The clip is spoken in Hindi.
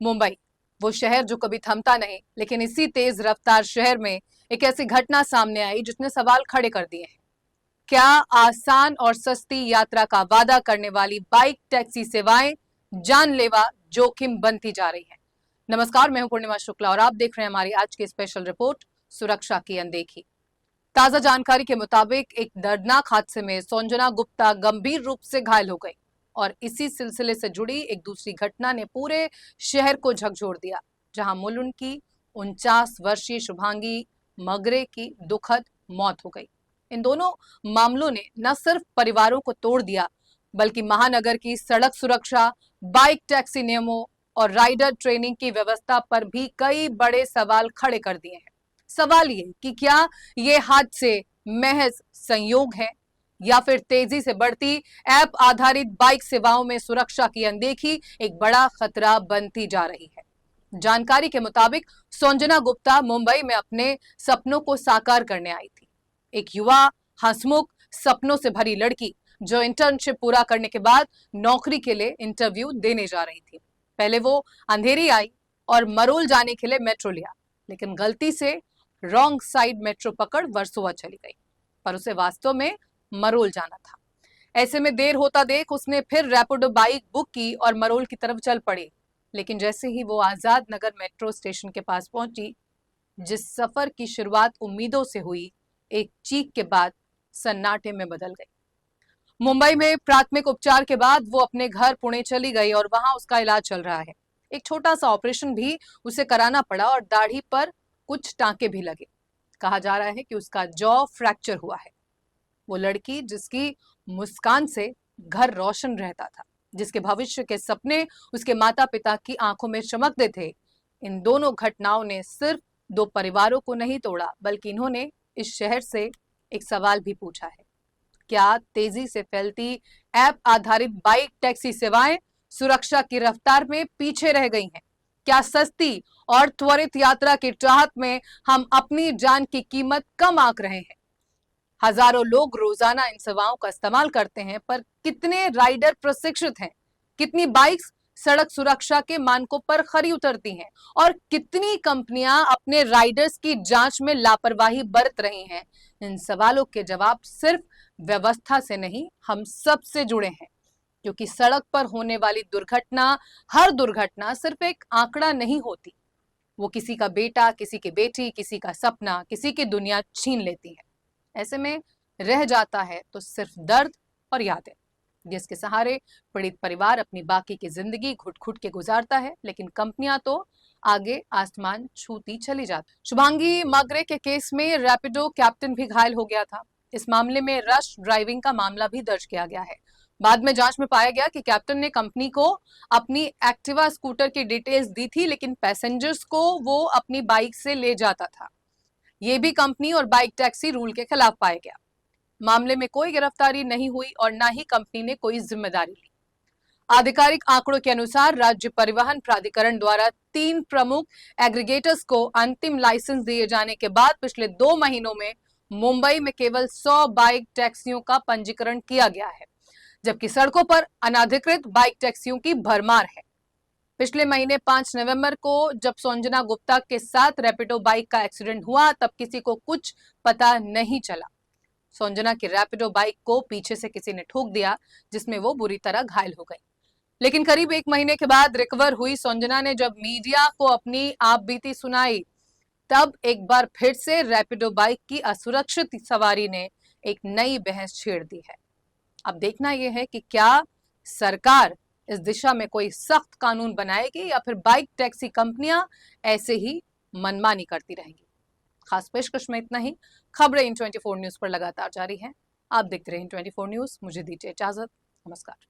मुंबई, वो शहर जो कभी थमता नहीं, लेकिन इसी तेज रफ्तार शहर में एक ऐसी घटना सामने आई जिसने सवाल खड़े कर दिए हैं। क्या आसान और सस्ती यात्रा का वादा करने वाली बाइक टैक्सी सेवाएं जानलेवा जोखिम बनती जा रही हैं? नमस्कार, मैं हूं पूर्णिमा शुक्ला और आप देख रहे हैं हमारी आज की स्पेशल रिपोर्ट, सुरक्षा की अनदेखी। ताजा जानकारी के मुताबिक एक दर्दनाक हादसे में संजना गुप्ता गंभीर रूप से घायल हो गई और इसी सिलसिले से जुड़ी एक दूसरी घटना ने पूरे शहर को झकझोर दिया, जहां मुलुंड की 49 वर्षीय शुभांगी मगरे की दुखद मौत हो गई। इन दोनों मामलों ने न सिर्फ परिवारों को तोड़ दिया, बल्कि महानगर की सड़क सुरक्षा, बाइक टैक्सी नियमों और राइडर ट्रेनिंग की व्यवस्था पर भी कई बड़े सवाल खड़े कर दिए हैं। सवाल ये कि क्या ये हादसे महज संयोग है या फिर तेजी से बढ़ती ऐप आधारित बाइक सेवाओं में सुरक्षा की अनदेखी एक बड़ा खतरा बनती जा रही है। जानकारी के मुताबिक संजना गुप्ता मुंबई में अपने सपनों को साकार करने आई थी। एक युवा, हंसमुख, सपनों से भरी लड़की जो इंटर्नशिप पूरा करने के बाद नौकरी के लिए इंटरव्यू देने जा रही थी। पहले वो अंधेरी आई और मरोल जाने के लिए मेट्रो लिया, लेकिन गलती से रॉन्ग साइड मेट्रो पकड़ वर्सोवा चली गई, पर उसे वास्तव में मरोल जाना था। ऐसे में देर होता देख उसने फिर रैपिडो बाइक बुक की और मरोल की तरफ चल पड़ी। लेकिन जैसे ही वो आजाद नगर मेट्रो स्टेशन के पास पहुंची, जिस सफर की शुरुआत उम्मीदों से हुई, एक चीख के बाद सन्नाटे में बदल गई। मुंबई में प्राथमिक उपचार के बाद वो अपने घर पुणे चली गई और वहां उसका इलाज चल रहा है। एक छोटा सा ऑपरेशन भी उसे कराना पड़ा और दाढ़ी पर कुछ टांके भी लगे। कहा जा रहा है कि उसका जॉ फ्रैक्चर हुआ है। वो लड़की जिसकी मुस्कान से घर रोशन रहता था, जिसके भविष्य के सपने उसके माता पिता की आंखों में चमकते थे, इन दोनों घटनाओं ने सिर्फ दो परिवारों को नहीं तोड़ा, बल्कि इन्होंने इस शहर से एक सवाल भी पूछा है। क्या तेजी से फैलती ऐप आधारित बाइक टैक्सी सेवाएं सुरक्षा की रफ्तार में पीछे रह गई हैं? क्या सस्ती और त्वरित यात्रा की चाहत में हम अपनी जान की कीमत कम आंक रहे हैं? हजारों लोग रोजाना इन सेवाओं का इस्तेमाल करते हैं, पर कितने राइडर प्रशिक्षित हैं? कितनी बाइक्स सड़क सुरक्षा के मानकों पर खरी उतरती हैं और कितनी कंपनियां अपने राइडर्स की जांच में लापरवाही बरत रही हैं? इन सवालों के जवाब सिर्फ व्यवस्था से नहीं, हम सब से जुड़े हैं, क्योंकि सड़क पर होने वाली दुर्घटना, हर दुर्घटना सिर्फ एक आंकड़ा नहीं होती। वो किसी का बेटा, किसी की बेटी, किसी का सपना, किसी की दुनिया छीन लेती है। ऐसे में रह जाता है तो सिर्फ दर्द और यादें, जिसके सहारे पीड़ित परिवार अपनी बाकी की जिंदगी घुट घुट के गुजारता है, लेकिन कंपनियां तो आगे आसमान छूती चली जाती। शुभांगी मगरे के केस में रैपिडो कैप्टन भी घायल हो गया था। इस मामले में रश ड्राइविंग का मामला भी दर्ज किया गया है। बाद में जांच में पाया गया कि कैप्टन ने कंपनी को अपनी एक्टिवा स्कूटर की डिटेल्स दी थी, लेकिन पैसेंजर्स को वो अपनी बाइक से ले जाता था। ये भी कंपनी और बाइक टैक्सी रूल के खिलाफ पाया गया। मामले में कोई गिरफ्तारी नहीं हुई और न ही कंपनी ने कोई जिम्मेदारी ली। आधिकारिक आंकड़ों के अनुसार राज्य परिवहन प्राधिकरण द्वारा 3 प्रमुख एग्रीगेटर्स को अंतिम लाइसेंस दिए जाने के बाद पिछले 2 महीनों में मुंबई में केवल 100 बाइक टैक्सियों का पंजीकरण किया गया है, जबकि सड़कों पर अनाधिकृत बाइक टैक्सियों की भरमार है। पिछले महीने 5 नवंबर को जब संजना गुप्ता के साथ रैपिडो बाइक का एक्सीडेंट हुआ, तब किसी को कुछ पता नहीं चला। संजना की रैपिडो बाइक को पीछे से किसी ने ठोक दिया, जिसमें वो बुरी तरह घायल हो गई। लेकिन करीब 1 महीने के बाद रिकवर हुई संजना ने जब मीडिया को अपनी आप बीती सुनाई, तब एक बार फिर से रैपिडो बाइक की असुरक्षित सवारी ने एक नई बहस छेड़ दी है। अब देखना यह है कि क्या सरकार इस दिशा में कोई सख्त कानून बनाएगी या फिर बाइक टैक्सी कंपनियां ऐसे ही मनमानी करती रहेंगी। खास पेशकश में इतना ही। खबरें इन 24 न्यूज पर लगातार जारी हैं। आप देखते रहें 24 न्यूज। मुझे दीजिए इजाजत। नमस्कार।